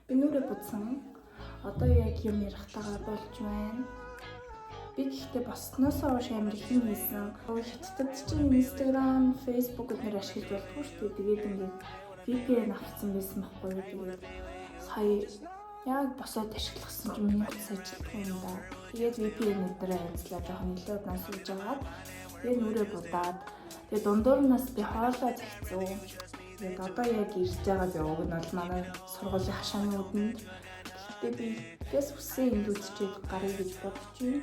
Би нүрээ будсан. Одоо яг юм ярихтайгаа болж байна. Би гэхдээ босноос хойш амар их юм хийсэн. Хятадд чинь Instagram, Facebook гэдгээр ашиглаж болдгоо шүү дээ. Тэгээд ингээд VPN авсан байсан байхгүй юу. Тэгээд сая яг босоод ашигласан чинь миний утас ажилтгүй юм да. Тэгээд VPN өдрөө ажиллаа жоохон илүү удаан сууж агаад тэгээд нүрээ будаад тэгээд дундуурнаас би хоолоо загцсан. Тэгээд одоо яг ирж байгаа зэвг нь бол манай сургуулийн хашааны үдэнд. Гэхдээ би гэс үсэн энд үзчихэд гарыг гэж бодож байна.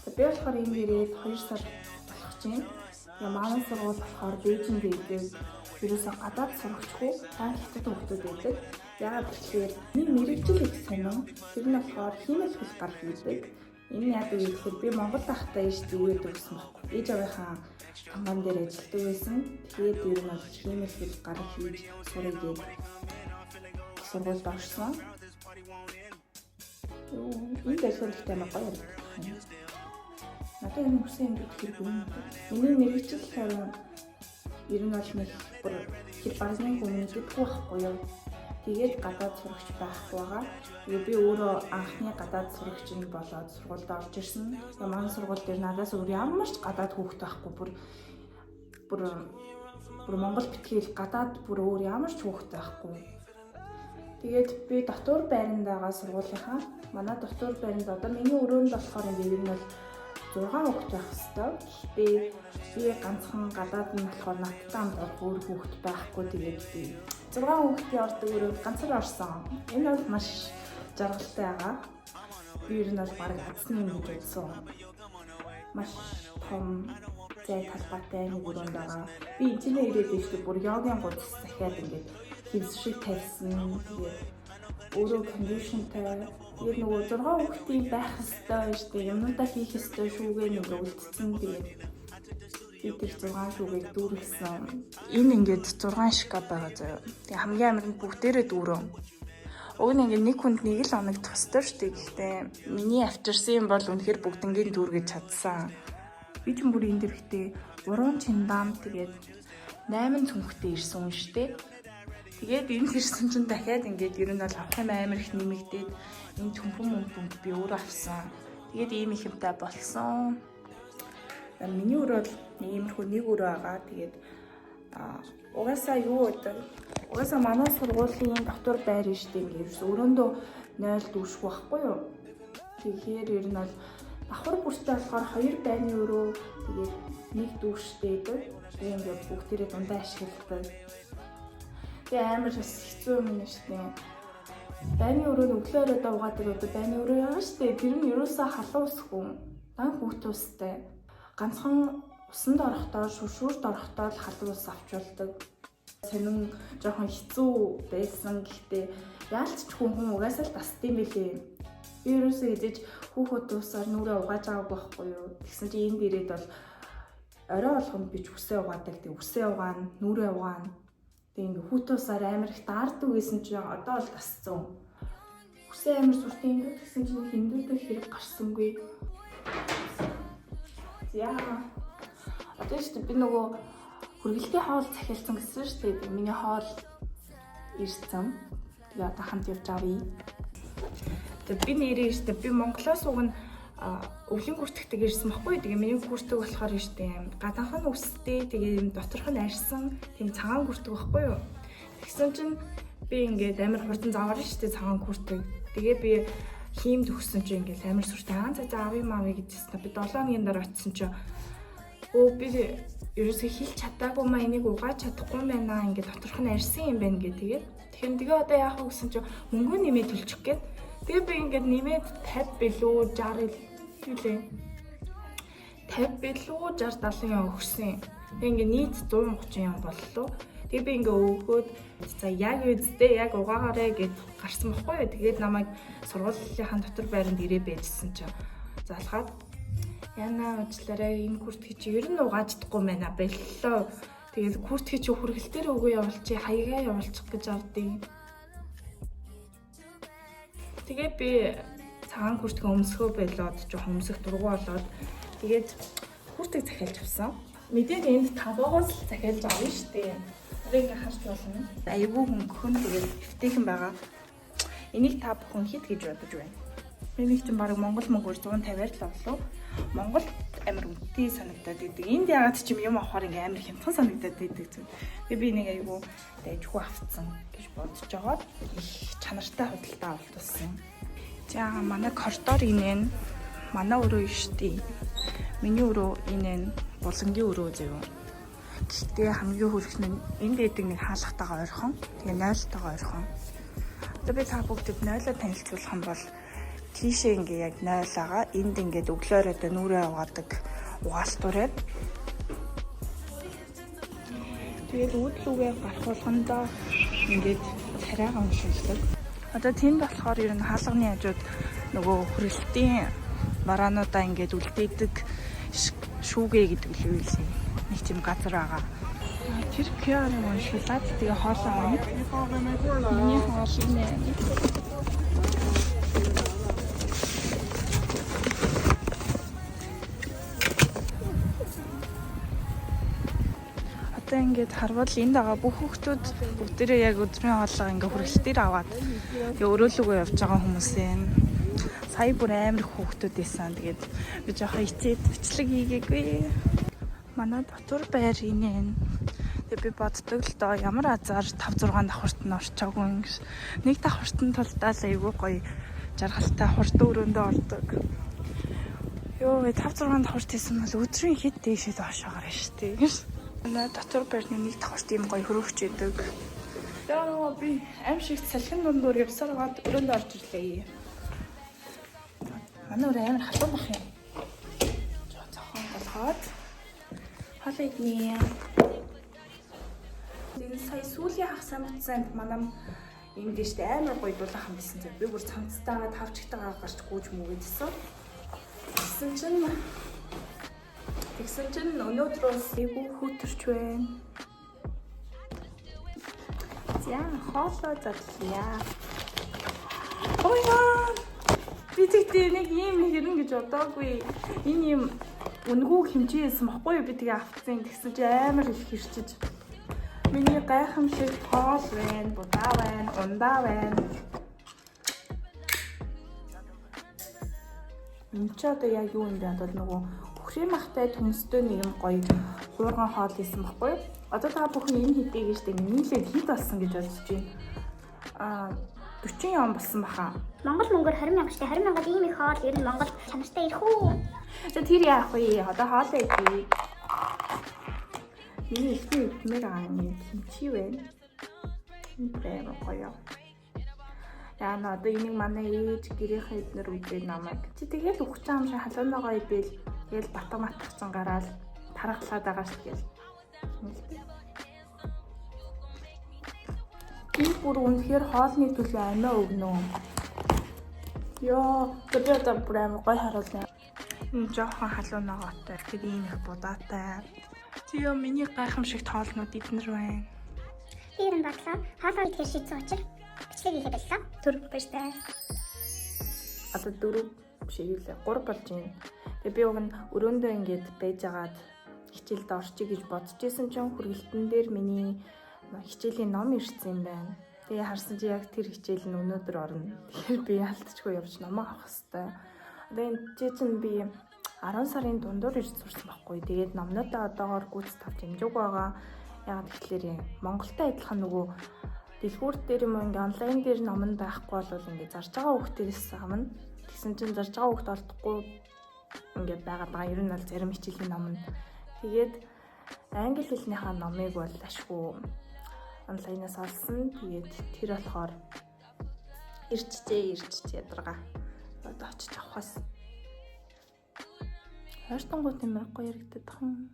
Тэгээд би болохоор энэ ирээд 2 сар болох чинь. Тэгээд манай сургууль болохоор Бээжинд ирээд ерөөсөө гадаад сурагчгүй хятад хүмүүс байдаг. Яагаад гэвэл нэг мэрэгжил их сонио. Тэр нь болохоор химэл хөлбөр хийдэг. Энэ яг үе гэхээр би Монгол ахтай ээж дүүгээд өгсөн байхгүй. Ээж авийнхаа тамган дээр ажилладаг байсан. Тэгээд ер нь бол химэл хөлбөр хийж сурах гээд сургуульд орсон. Энэ дэвсгэртэй маа гоё юм. Надад энэ үсэн юм гэхээр гүн. Миний мэрэгжил харин ер нь бол нэг бүр хэр багны хүмүүст байхгүй юу. Тэгээд гадаад сурагч байхгүй байгаа. Тэгээд би өөрөө анхны гадаад сурагч нь болоод сургуульд орж ирсэн. Тэгээд манай сургууль дээр надаас өөр ямар ч гадаад хүүхэд байхгүй. Бүр Монгол битгийл гадаад бүр өөр ямар ч хүүхэд байхгүй. Тэгээд би дотор байранд байгаа сургуулийнхаа манай дотор байранд одоо миний өрөөнд болохоор энэ нь бол 6 хүүхэд байх хэвээр. Би ганцхан гадаад нь болохоор надтай хамт өөр хүүхэд байхгүй. Тэгээд би 6 хүүхдийн ордог өрөөнд ганцаар орсон. Энэ бол маш жаргалтай байгаа. Би ер нь бол баг азсны юм гэж үзсэн. Маш том зай талбайтай нэг өрөөнд байгаа. Би эцэнэ ирээд ирсэн бүр йогийн гудас захиад ингээд хевс шиг тавьсан. Тэгээд өөрөө кондишнтэй. Тэгээд нөгөө 6 хүүхдийн байх хэвээр шүү дээ. Юмнуудаа хийх хэвээр шүүгээ нэг үлдсэн. Тэгээд бид 6 шүүгийг дүүргэсэн. Энэ ингээд 6 шкаф байгаа заяа. Тэгээ хамгийн амар нь бүгдээрээ дүүрэн. Уг нь ингээд нэг хүнд нэг л оног тустай шүү дээ. Гэхдээ миний авчирсан юм бол үнэхээр бүгднгийн дүүргэж чадсан. Би ч бүр энэ дэрхтээ 3 чиндам тэгээд 8 цүнхтэй ирсэн юм шүү дээ. Тэгээд энэ ирсэн чинь дахиад ингээд ер нь бол авах юм амар их нэмэгдээд энэ төмпөн би өөрөө авсан. Тэгээд ийм их юмтай болсон. Миний өрөө бол иймэрхүү нэг өрөө байгаа. Тэгээд угаасаа манай сургуулийн дотор байр нь шүү дээ. Ингээд өрөөндөө 0 дүүшгүй байхгүй юу? Тэгэхээр ер нь бол давхар бүртээ болохоор 2 байрны өрөө тэгээд 1 дүүштэй байдаг. Тэгээд ингээд бүгдээрээ дундаа ашигладаг. Тэгээ амар бас хэцүү юм байна шүү дээ. Байрны өрөөнд өглөөрөө дуугадаг одоо байрны өрөө яа шүү дээ. Тэр нь ерөөсөө халуун усгүй. Дан хүүхд устай. Ганцхан усанд орохдоо шүршүрд орохдоо л халуун ус авчулдаг. Сонин жоохон хэцүү байсан. Гэхдээ яалч ч хүн угаасаа л тасдсан байлээ. Би ерөөсөө хэзээж хүүхэд усаар нүрээ угааж байгаагүй байхгүй юу. Тэгсэн чинь энд ирээд бол орой болгонд би ч үсээ угаадаг. Тэг үсээ угаана, нүрээ угаана. Тэг ингээ хүүтусаар амар их даардаг гэсэн чинь одоо л тасцсан. Үсээ амар сүртэй юм гэсэн чинь хиндүүдэх хэрэг гарсангүй. Яа. Одоо шүү дээ би нөгөө хүргэлтийн хоол захиалсан гэсэн шүү дээ. Миний хоол ирсэн. Тэгээ одоо хамт явж авъя. Тэгээ би нэрээ шүү дээ. Би Монголоос уг нь өвлийн хүртэгтэй ирсэн байхгүй. Тэгээ миний хүртэг болохоор шүү дээ. Гадаанхан үстэй тэгээ доторх нь арьсан тийм цагаан хүртэг байхгүй юу. Тэгсэн чинь би ингээд амар хурдан заварна шүү дээ цагаан хүртэг. Тэгээ би хийм төгссөн чинь ингээд амар сүртэй цаа авъя маавь гэжсэн. Би 7 хоногийн дараа очисон чинь би ерөөсөө хэлж чадаагүй маа энийг угааж чадахгүй байна. Ингээд доторх нь арьсан юм байна гэ. Тэгээ одоо яах вэ гэсэн чинь мөнгөө нэмээд төлчих гээд. Тэгээ би ингээд нэмээд 50 билүү 60 үлээ 50 билүү 60 70 юм өгсөн. Тэгээ ингээд нийт 130 юм боллоо. Тэгээ би ингээ өгөөд за яг үздэй яг угаагаарэ гэд гарсан байхгүй юу. Тэгээд намайг сургуулийн дотор байранд ирээ байжсэн чинь залгаад яна уучлаарай энэ хүртгий чи ер нь угааждахгүй байна боллоо. Тэгээд хүртгий чи хүргэлтээр өгөө явуулчих хаягаа явуулчих гэж авдیں۔ Тэгээд би цагаан хүртгэ өмсгөө болоод жоохон өмсөх дургу болоод тэгээд хүртэг захиалж авсан. Мэдээд энд 5-оос л захиалж авна шүү дээ. Ингээ харж болно. Айгүй хөнгөн тэгээд эвтэйхэн байгаа. Энийг та бүхэн хэд гэж бодож байна? Миний чинь баг Монгол мөнгөөр 150-аар л болов. Монголд амар үнэтэй санагдаад идэг. Энд ягаад ч юм авахаар ингээ амар хямдхан санагдаад идэг зү. Тэгээ би нэг айгу дэжгүй авцсан гэж бодож байгаа. Их чанартай худалдаа авалтсан. За манай коридор инээ манай өрөө штий. Миний өрөө инээ булангийн өрөө зөө. Гэхдээ хамгийн хүрх нь энд дэдэг нэг хаалгатайгаа ойрхон. Тэгээ 0-тойгоо ойрхон. Одоо би та бүгдэд 0-оор танилцуулах юм бол тийшээ ингээ яг 0 байгаа. Энд ингээд өглөөр одоо нүрээ угаадаг угаалтураад. Тэгээд үүдлүүгээ гарах болгондоо ингээд царайгаа уншилдаг. Одоо тэнд болохоор ер нь хаалганы хажууд нөгөө хүрэлтийн бараануудаа ингээд үлдээдэг шүүгээ гэдэг л үү лээ. Нэг тийм газар байгаа. Тэр QR-ыг уншуулад тэгээ хоолоо авна. Миний хоол нэ. Одоо ингээд харвал энд байгаа бүх хүүхдүүд бүгдээрээ яг өдрийн хооллого ингээд хүрэлтээр аваад тэгээ өрөөлөгөө явж байгаа хүмүүс байна. Сая бүр амар хүүхдүүд байсан. Тэгээд би жоохон ичээд бичлэг хийгээгүй. Манай дотор байр инээ. Тэгээ би боддог л доо ямар азар 5-6 давхарт нь орчоогүй юм гэж. Нэг давхартын тулдаа л айгүй гоё жаргалтай хурд өрөөндөө ордог. Йоо 5-6 давхарт хийсэн бол өдрийн хэд дээшээ доошоо гарна шүү дээ. Манай дотор байрны нэг давхарт юм гоё хөрөвч идэг. Яа би аим шиг салхин дундуур явсаар гад өрөөнд орж ирлээ. Манай өөр амар халуун бах юм. Зохон болгоод хоолой иднэ. Энэ сая сүүлийн хагас амтсанд манам юм дэжтэй амар гоё дулаахан байсан зэрэг би бүр цамцтайгаа тавчигтайгаа гарч гүйж мүгээдсэн. Тэгсэн чинь өнөөдрөөс эвгүй хүүтэрч байна. За хоолой задлаа. Ой яа. Би тэгтээ нэг юм хэрэн гэж бодоогүй. Энэ юм үнгүү хэмжээсэн баггүй юу би тэгээ авцсан. Тэгсэн чи амар их хэрчиж. Миний гайхамшиг хоол байна, будаа байна, ундаа байна. Энд ч одоо яг юу юм бэ? Одоо нөгөө бүхрийн махтай төмстэй нэг юм гоё хуурган хоол исэн баггүй юу? Одоо та бүхэн энэ хэдий гэж тэг нийлээд хэд болсон гэж бодож байна? 40 он болсон баха. Монгол мөнгөөр 20,000 штэ 20,000 ийм их хоол ер нь Монголд чанартай ирэх үү? За тэр яах вэ? Одоо хоолоо идье. Миний ихний идмээр ааны хэмчи байна. Энэ прямо гоё. Яа на одоо энийг манай ээж гэрийнхээ эднэр үзээд намайг чи тэгээд өгч байгаа юм шиг халуунагаа идэл тэгэл батга матгцсан гараал тарахлаад байгаа шүү тэгэл. Энэ бүр үнэхээр хоолны төлөө амиа өгнө. Йоо, одоо прямо гоё харуулна. Жохон халуунагаатай. Тэгэхээр ийм их будаатай. Тийё миний гайхамшигт хоолнууд эднэр байна. Тэр нь батлаа. Хоолоо идэхээр шийдсэн учраас бичлэг хийхэд байлаа. Түр баяртай. Одоо 4 шигэлээ 3 болж байна. Тэгээ би уг нь өрөөндөө ингээд байжгаад хичээлд орчих гэж бодож исэн чинь хүргэлтэн дээр миний хичээлийн ном ирсэн юм байна. Тэгээ харсан чи яг тэр хичээл нь өнөөдөр орно. Тэгэхээр би алдчихгүй явж номоо авах хэрэгтэй. Одоо энэ чинь би 10 сарын дундуур ирж сурсан байхгүй. Тэгээд номнуудаа одоогоор гүйц тавьж хэмжээг байгаа. Яг тэгэхээр Монголтай адилхан нөгөө дэлгүүр дээр юм ингээ онлайн дээр ном нь байхгүй бол ингээ зарж байгаа хүүхдээс амна. Тэгсэн чинь зарж байгаа хүүхд олдохгүй ингээ байгаа. Ер нь бол зарим хичээлийн ном нь. Тэгээд англи хэлнийхаа номыг бол ашгүй онлайнаас олсон. Тэгээд тэр болохоор ирчтэй ядаргаа. Одоо очиж авахаас. Хайртангууд юм гоё яригддаг юм.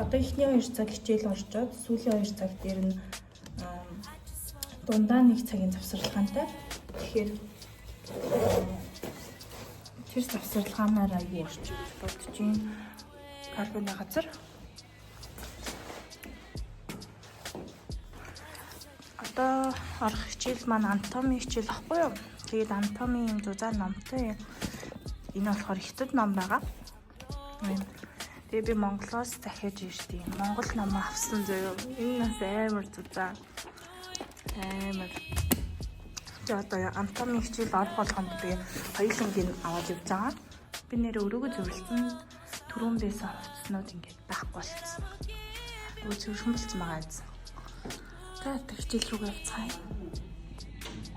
Одоо ихний 2 цаг хичээл орчоод сүүлийн 2 цаг дээр нь дундаа 1 цагийн завсарлагаантай. Тэгэхээр тэр завсарлагаанаар аягүй орчих бодож байна. Карбоны газар. Одоо орох хичээл маань анатоми хичээл ахгүй юу? Тэгээд анатомийн юм зузаан номтой. Энэ болохоор хятад ном байгаа. Тэгээ би Монголоос дахиад ирдээ. Монгол ном авсан заяа. Энэ нас амар зүзаа. Амар. За одоо анатоми хичээл орох болгонд би хоёулангийн аваад явж байгаа. Би нэр өрөөгөө зөвлөсөн түрүүн байсан хувцснууд ингээд байхгүй болчихсон. Өө зөвшөөрсөн болсон байгаа биз. Тэгээд хичээл рүүгээ явцгаая.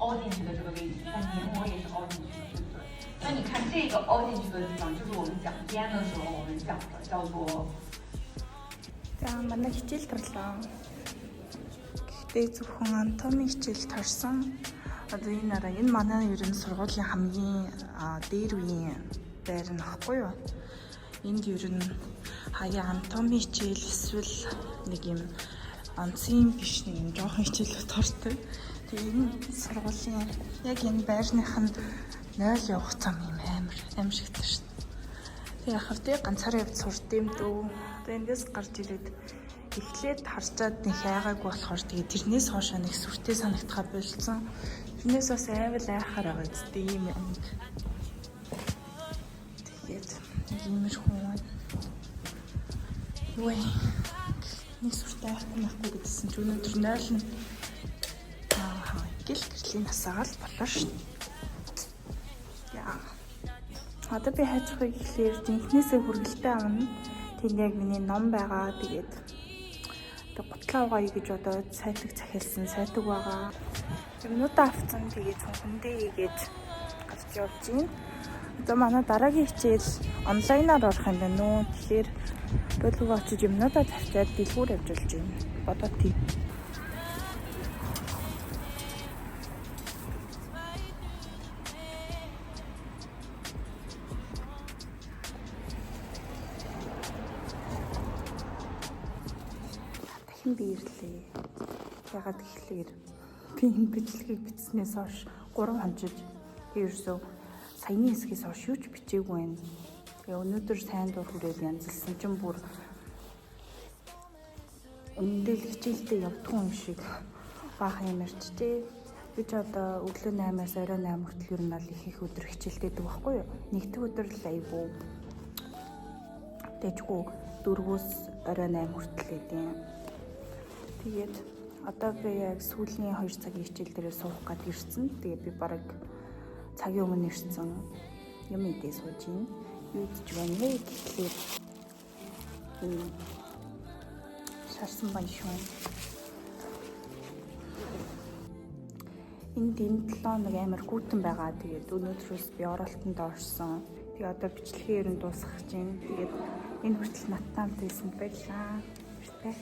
凹进去的这个位置，但黏膜也是凹进去的，对不对？那你看这个凹进去的地方，就是我们讲边的时候我们讲的叫做。 За манай хичээл торлоо. Гэхдээ зөвхөн анатоми хичээл торсон. Одоо энэ манай ер нь сургуулийн хамгийн дээр үеийн байр нь ахгүй юу? Энд ер нь хаяа анатоми хичээл эсвэл нэг юм онцгийн биш нэг юм жоохон хичээл тортой. Тэгээ энэ сургуулийн яг энэ байрных нь 0 явах зам юм амар шигтэй шүү дээ. Тэгээ яг хавтыг ганцаараа явж сурд юм дөө. Тэгээ эндээс гарч ирээд эхлээд харчаад нэг хайгаагүй болохоор тэгээ тэрнээс хойш нэг сүртэй санагдахаа болцсон. Тэрнээс бас айвал айхаар байгаа зү ийм юм. Тэгээд иймэрхүү байна. Юу вэ? Нэг сүртэй айхгүй гэдсэн ч өнөөдөр 0 нь гэрлийн насаагаал болоо шүү. Яа. Одоо би хайцхыг ихлээр жинхнээсээ хүргэлтээ авна. Тэнд яг миний ном байгаа. Тэгээд одоо гутлаа угаая гэж одоо сайтыг захиалсан сайтаг байгаа. Юмнуудаа авцсан тэгээд цонхондөө ийгээд гарч явж гин. Одоо манай дараагийн хичээл онлайнаар орох юм байна уу? Тэгэхээр бөлгөө очиж юмнуудаа тавьчаад дэлгүүр явж болж байна. Бодоод тий. Бирлээ. Ягаад гэхлээр би энэ бичлэгийг бичснээс хойш 3 хонжиж ерөөсөө саяны хэсгээс хойш юу ч бичээгүй байна. Тэгээ өнөөдөр сайн дур хүрээд янзлсан чинь бүр өндөл хичээлдээ явдгүй юм шиг баах юм ярьчтэй. Би ч одоо өглөө 8-аас орой 8 хүртэл ер нь аль их өдөр хичээлдээдэг байхгүй юу? Нэгдүгээр өдөр л аягүй. Тэжгүй 4-өөс орой 8 хүртэл гэдэг. Тэгээд одоо би яг сүүлийн 2 цагийн хичээл дээрээ суух гээд ирсэн. Тэгээд би бараг цагийн өмнө ирсэн. Юм идээ сууж ийн. Юу гэж байна вэ гэхлээр шарсан байна шүү. Энд 7 хоног амар гүйтэн байгаа. Тэгээд өнөөдрөөс би оролтонд орсон. Тэгээд одоо бичлэгээ ер нь дуусгах гэж байна. Тэгээд энэ хүртэл надтай хамт байсан баярлалаа. Баярлалаа.